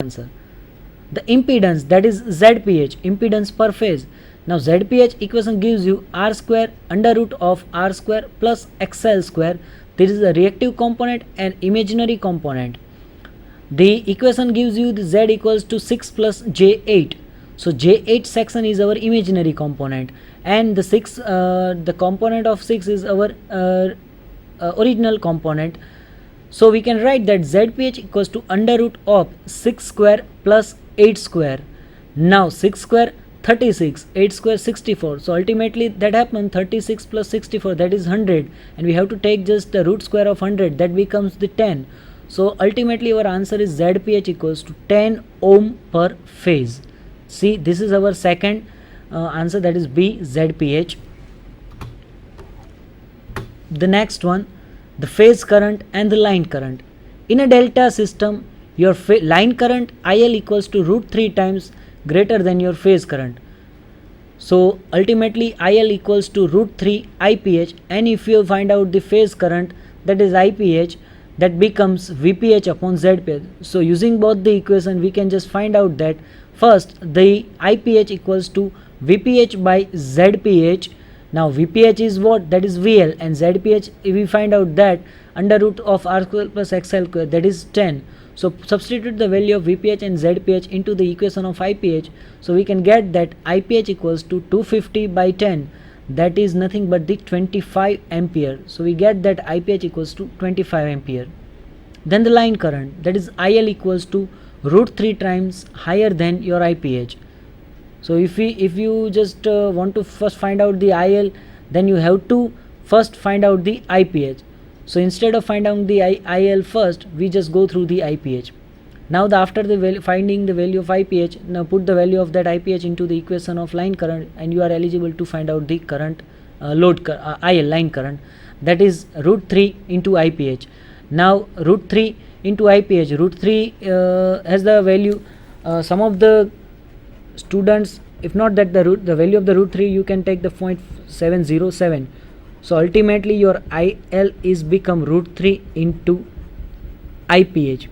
answer. The impedance, that is ZPH, impedance per phase. Now ZPH equation gives you R square under root of R square plus XL square. This is a reactive component and imaginary component. The equation gives you the Z equals to 6 plus J8. So J8 section is our imaginary component, and the component of 6 is our original component. So we can write that ZPH equals to under root of 6 square plus 8 square. Now 6 square 36, 8 square 64. So ultimately that happens 36 plus 64, that is 100, and we have to take just the root square of 100, that becomes the 10. So ultimately our answer is ZPH equals to 10 ohm per phase. See, this is our second answer, that is B, ZPH. The next one, the phase current and the line current. In a delta system, your line current IL equals to root 3 times greater than your phase current. So ultimately IL equals to root 3 IPH, and if you find out the phase current, that is IPH, that becomes VPH upon ZPH. So using both the equation, we can just find out that first the IPH equals to VPH by ZPH. Now VPH is what? That is VL, and ZPH, if we find out that under root of R square plus XL square, that is 10. So substitute the value of VPH and ZPH into the equation of IPH. So we can get that IPH equals to 250 by 10, that is nothing but the 25 ampere. So we get that IPH equals to 25 ampere. Then the line current, that is IL equals to root 3 times higher than your IPH. So if you just want to first find out the IL, then you have to first find out the IPH. So instead of finding out the IL first, we just go through the IPH. Now after finding the value of IPH, now put the value of that IPH into the equation of line current, and you are eligible to find out the current IL line current, that is root 3 into IPH. Now root 3 into IPH, root 3 has the value, some of the students, if not that the value of the root 3, you can take the 0.707. So ultimately your IL is become root 3 into IPH.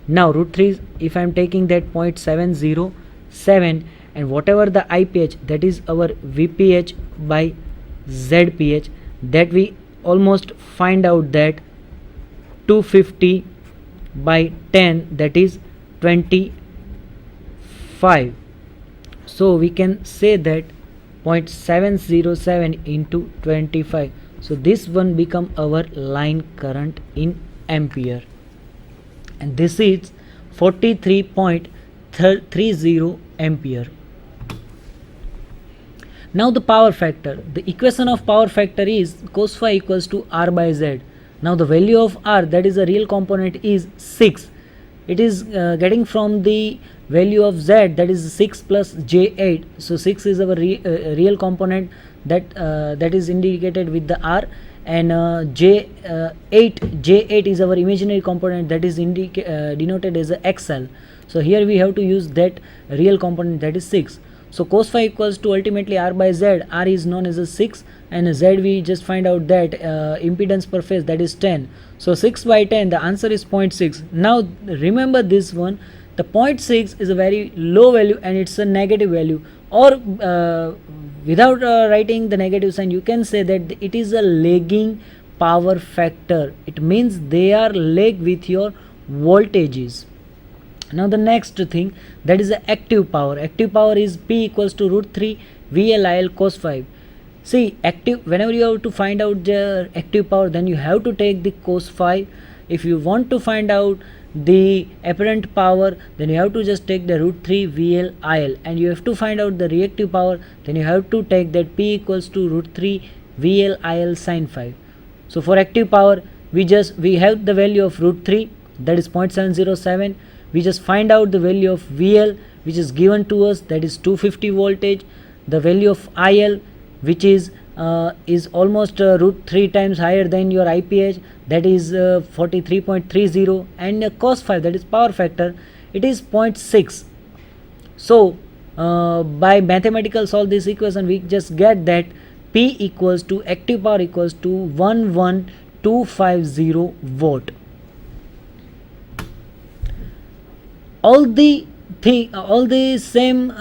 Now root 3, if I am taking that 0.707, and whatever the IPH, that is our VPH by ZPH, that we almost find out that 250 by 10, that is 25. So we can say that 0.707 into 25. So this one become our line current in ampere, and this is 43.30 ampere. Now the power factor. The equation of power factor is cos phi equals to R by Z. Now the value of R, that is a real component, is 6. It is getting from the value of Z, that is 6 plus J8. So 6 is our real component, that is indicated with the R, and J8 is our imaginary component, that is denoted as a XL. So here we have to use that real component, that is 6. So cos phi equals to ultimately R by Z. R is known as a 6, and Z we just find out that impedance per phase, that is 10. So 6 by 10, the answer is 0.6. Now remember this one, the 0.6 is a very low value and it's a negative value, or without writing the negative sign, you can say that it is a lagging power factor. It means they are lag with your voltages. Now the next thing, that is the active power. Active power is P equals to root 3 VLIL cos phi. See, active, whenever you have to find out the active power, then you have to take the cos phi. If you want to find out the apparent power, then you have to just take the root 3 VLIL, and you have to find out the reactive power, then you have to take that P equals to root 3 VLIL sin phi. So for active power, we have the value of root 3, that is 0.707. We just find out the value of VL, which is given to us, that is 250 voltage. The value of IL, which is almost root 3 times higher than your IPH, that is 43.30, and cos phi, that is power factor, it is 0.6. So by mathematical solve this equation, we just get that P equals to active power equals to 11250 watt. all the same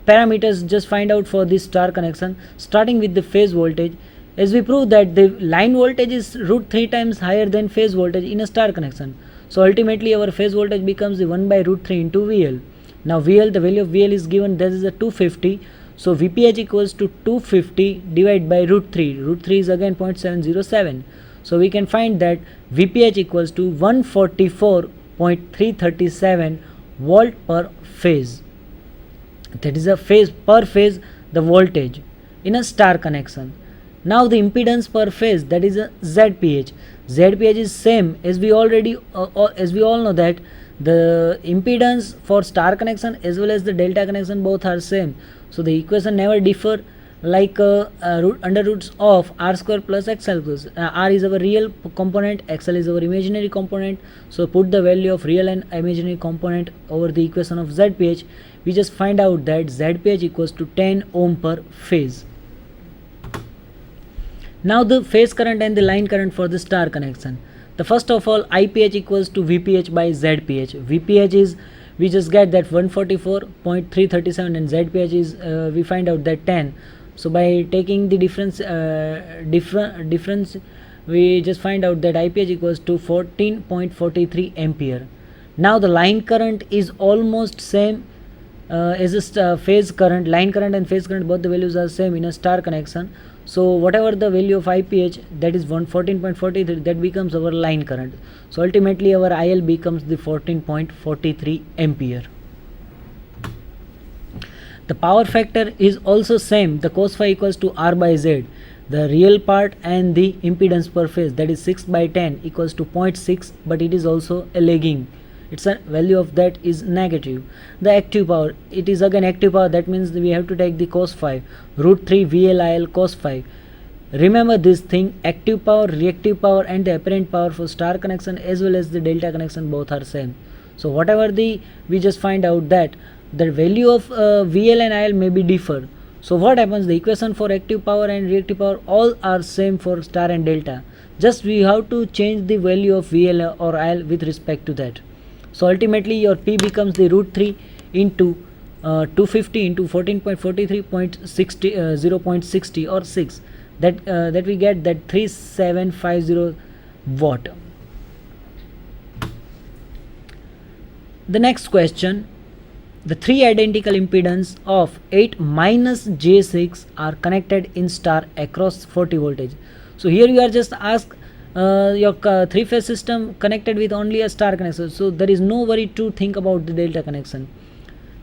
parameters just find out for this star connection, starting with the phase voltage, as we prove that the line voltage is root 3 times higher than phase voltage in a star connection. So ultimately our phase voltage becomes the 1 by root 3 into VL. Now VL, the value of VL is given, that is a 250. So VPH equals to 250 divided by root 3. Root 3 is again 0.707. So we can find that VPH equals to 144.337 volt per phase. That is a phase per phase the voltage in a star connection. Now the impedance per phase, that is a ZPH. ZPH is same as we all know that the impedance for star connection as well as the delta connection both are same. So the equation never differ, like under roots of r square plus xl plus r is our real component, xl is our imaginary component. So put the value of real and imaginary component over the equation of ZPH. We just find out that ZPH equals to 10 ohm per phase. Now the phase current and the line current for the star connection. The first of all, IPH equals to VPH by ZPH. VPH is, we just get that 144.337 and ZPH is we find out that 10. So by taking the difference we just find out that IPH equals to 14.43 ampere. Now the line current is almost same as a phase current. Line current and phase current, both the values are same in a star connection. So whatever the value of IPH, that is 14.43, that becomes our line current. So ultimately our IL becomes the 14.43 ampere. The power factor is also same. The cos phi equals to R by Z. The real part and the impedance per phase, that is 6 by 10 equals to 0.6, but it is also a lagging. Its a value of that is negative. The active power, it is again active power, that means we have to take the cos phi, root 3 VLIL cos phi. Remember this thing, active power, reactive power and the apparent power for star connection as well as the delta connection both are same. So whatever we just find out that the value of VL and IL may be differ. So what happens, the equation for active power and reactive power all are same for star and delta. Just we have to change the value of VL or IL with respect to that. So ultimately your P becomes the root 3 into 250 into 0.60 or 6. That we get that 3750 watt. The next question, the three identical impedance of 8 minus J6 are connected in star across 40 voltage. So here you are just asked your three-phase system connected with only a star connection, so there is no worry to think about the delta connection.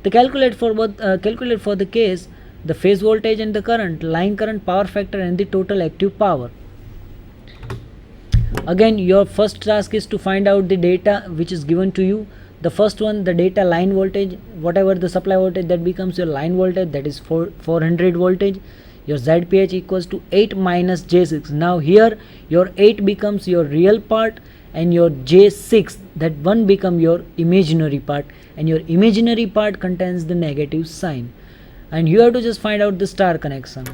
The calculate for the case, the phase voltage and the current, line current, power factor and the total active power. Again your first task is to find out the data which is given to you. The first one, the data line voltage, whatever the supply voltage, that becomes your line voltage, that is 400 voltage. Your ZPH equals to 8 minus J6. Now here your 8 becomes your real part and your J6, that one become your imaginary part, and your imaginary part contains the negative sign, and you have to just find out the star connection.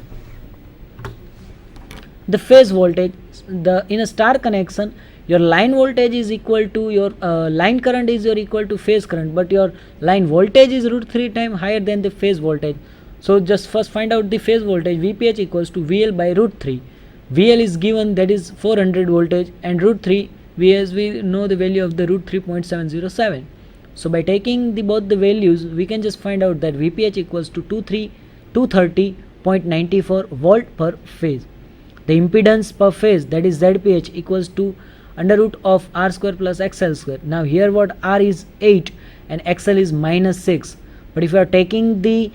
The phase voltage, in a star connection your line voltage is equal to your line current is equal to phase current, but your line voltage is root 3 times higher than the phase voltage. So just first find out the phase voltage. VPH equals to VL by root 3. VL is given, that is 400 voltage, and root 3, as we know the value of the root 3.707. So by taking both the values, we can just find out that VPH equals to 230.94 volt per phase. The impedance per phase, that is ZPH, equals to under root of R square plus XL square. Now here what, R is 8 and XL is minus 6, but if you are taking the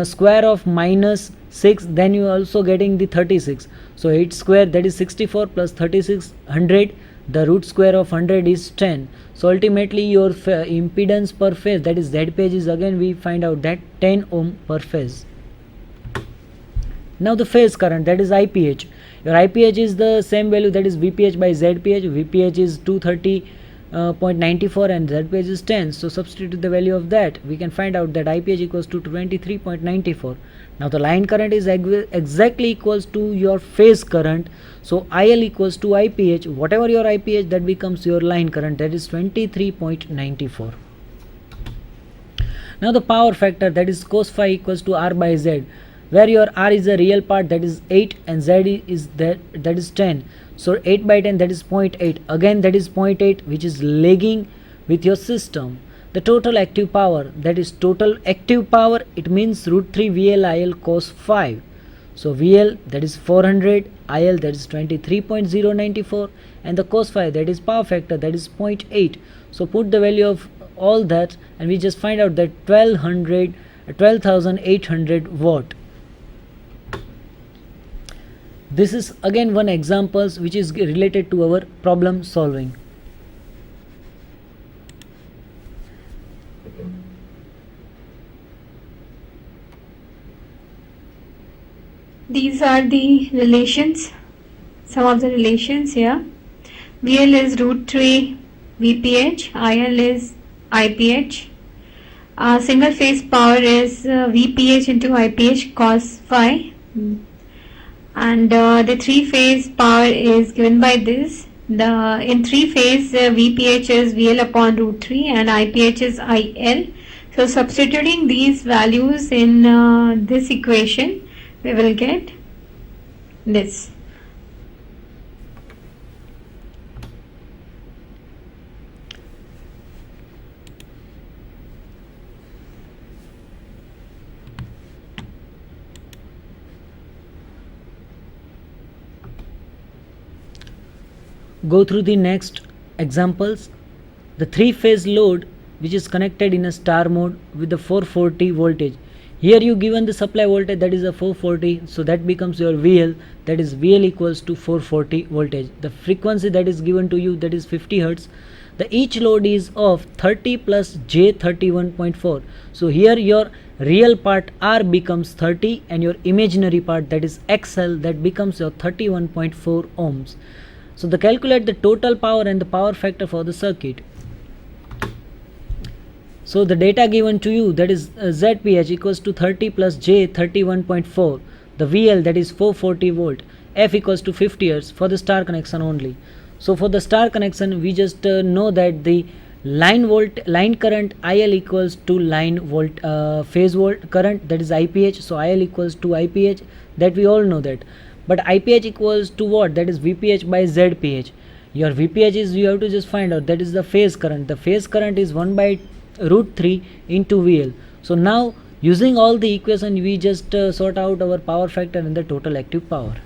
square of minus 6, then you are also getting the 36. So 8 square, that is 64, plus 36, 100. The root square of 100 is 10. So ultimately your impedance per phase, that is ZPH, is again we find out that 10 ohm per phase. Now the phase current, that is IPH. Your IPH is the same value, that is VPH by ZPH. VPH is 230 0.94 and ZPH is 10. So substitute the value of that. We can find out that IPH equals to 23.94. Now the line current is exactly equals to your phase current. So IL equals to IPH. Whatever your IPH, that becomes your line current, that is 23.94. Now the power factor, that is cos phi equals to R by Z, where your R is a real part, that is 8, and Z is that is 10. So 8 by 10, that is 0.8. Again, that is 0.8, which is lagging with your system. The total active power, that is total active power, it means root 3 VL IL cos phi. So VL, that is 400, IL, that is 23.094, and the cos phi, that is power factor, that is 0.8. So put the value of all that and we just find out that 12,800 watt. This is again one example which is related to our problem solving. These are the relations, some of the relations here. VL is root 3 VPH, IL is IPH. Single phase power is VPH into IPH cos phi. And the three phase power is given by this. In three phase VPH is VL upon root 3 and IPH is IL. So substituting these values in this equation, we will get this. Go through the next examples. The three-phase load which is connected in a star mode with the 440 voltage. Here you given the supply voltage, that is a 440, so that becomes your VL, that is VL equals to 440 voltage. The frequency that is given to you, that is 50 Hertz. The each load is of 30 plus J31.4. So here your real part R becomes 30 and your imaginary part, that is XL, that becomes your 31.4 ohms. So the calculate the total power and the power factor for the circuit. So the data given to you, that is ZPH equals to 30 plus J 31.4. The VL, that is 440 volt. F equals to 50 Hertz for the star connection only. So for the star connection, we just know that the line current IL equals to phase volt current, that is IPH. So IL equals to IPH, that we all know that. But IPH equals to what? That is VPH by ZPH. Your VPH is, you have to just find out, that is the phase current. The phase current is 1 by root 3 into VL. So now using all the equation, we just sort out our power factor and the total active power.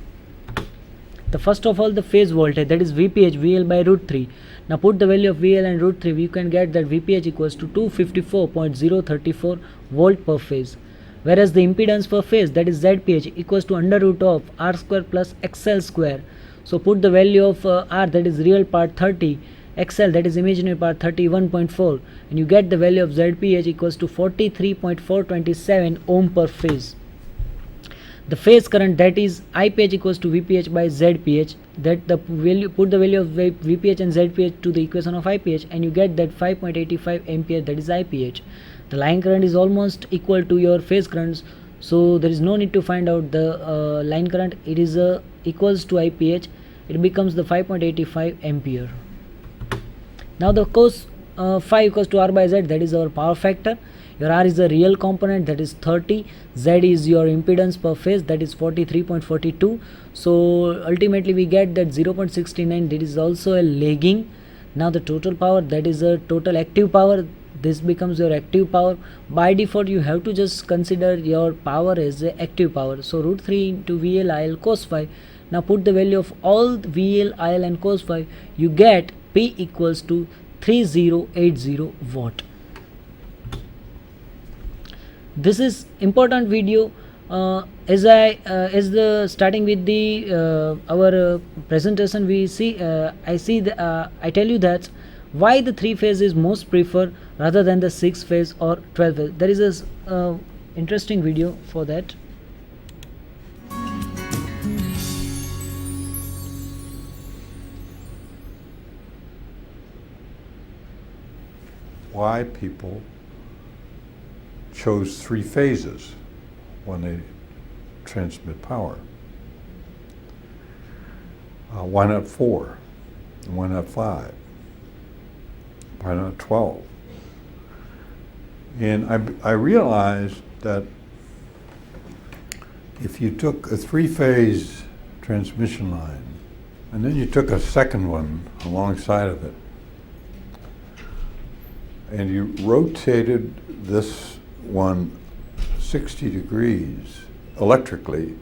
The first of all, the phase voltage, that is VPH, VL by root 3. Now put the value of VL and root 3, we can get that VPH equals to 254.034 volt per phase. Whereas the impedance per phase, that is ZPH, equals to under root of R square plus XL square. So put the value of R, that is real part 30, XL, that is imaginary part 31.4, and you get the value of ZPH equals to 43.427 ohm per phase. The phase current, that is IPH equals to VPH by ZPH, that the value, put the value of VPH and ZPH to the equation of IPH and you get that 5.85 ampere, that is IPH. The line current is almost equal to your phase currents, so there is no need to find out the line current. It is equals to IPH, it becomes the 5.85 ampere. Now the cos phi equals to R by Z, that is our power factor. Your R is a real component, that is 30, Z is your impedance per phase, that is 43.42. so ultimately we get that 0.69, that is also a lagging. Now the total power, that is a total active power, this becomes your active power. By default you have to just consider your power as a active power, so root 3 into VL IL cos phi. Now put the value of all VL IL and cos phi, you get P equals to 3080 watt. This is important video. As the starting with the our presentation, we see I tell you that why the 3 phase is most preferred rather than the 6 phase or 12 phase. There is a interesting video for that. why people chose 3 phases when they transmit power. Why not 4? And why not 5? Why not 12? And I realized that if you took a 3-phase transmission line and then you took a second one alongside of it and you rotated this one 60 degrees electrically,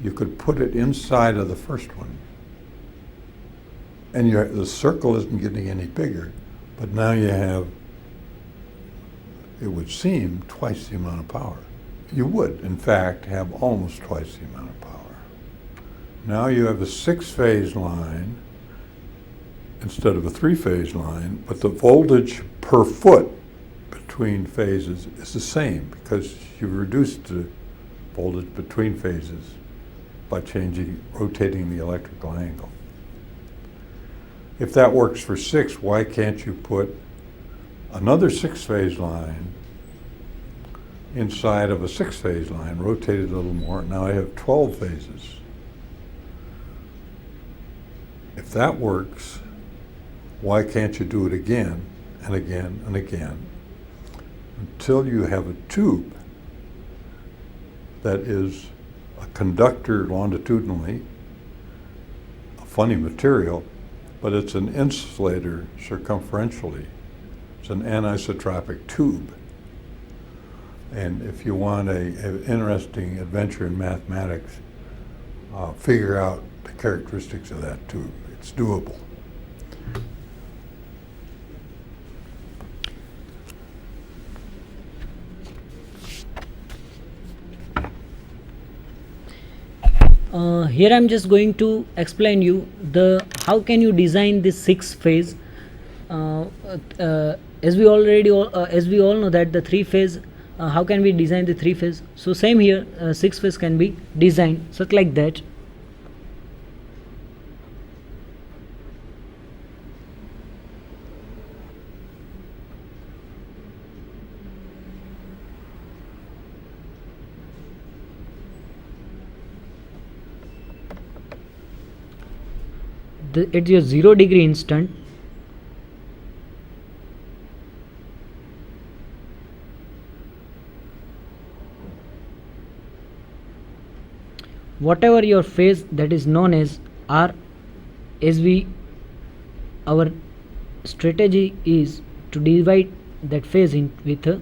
you could put it inside of the first one. And the circle isn't getting any bigger, but now you have, it would seem, twice the amount of power. You would, in fact, have almost twice the amount of power. Now you have a 6-phase line instead of a 3-phase line, but the voltage per foot between phases is the same because you've reduced the voltage between phases by rotating the electrical angle. If that works for 6, why can't you put another 6-phase line inside of a 6-phase line, rotate it a little more? Now I have 12 phases. If that works, why can't you do it again and again and again until you have a tube that is a conductor longitudinally, a funny material, but it's an insulator circumferentially. It's an anisotropic tube. And if you want an interesting adventure in mathematics, figure out the characteristics of that tube. It's doable. Here I'm just going to explain you how can you design this 6-phase. As we all know that the 3-phase, how can we design the 3-phase? So same here, 6-phase can be designed such like that. It's your 0-degree instant. Whatever your phase, that is known as R. Our strategy is to divide that phase with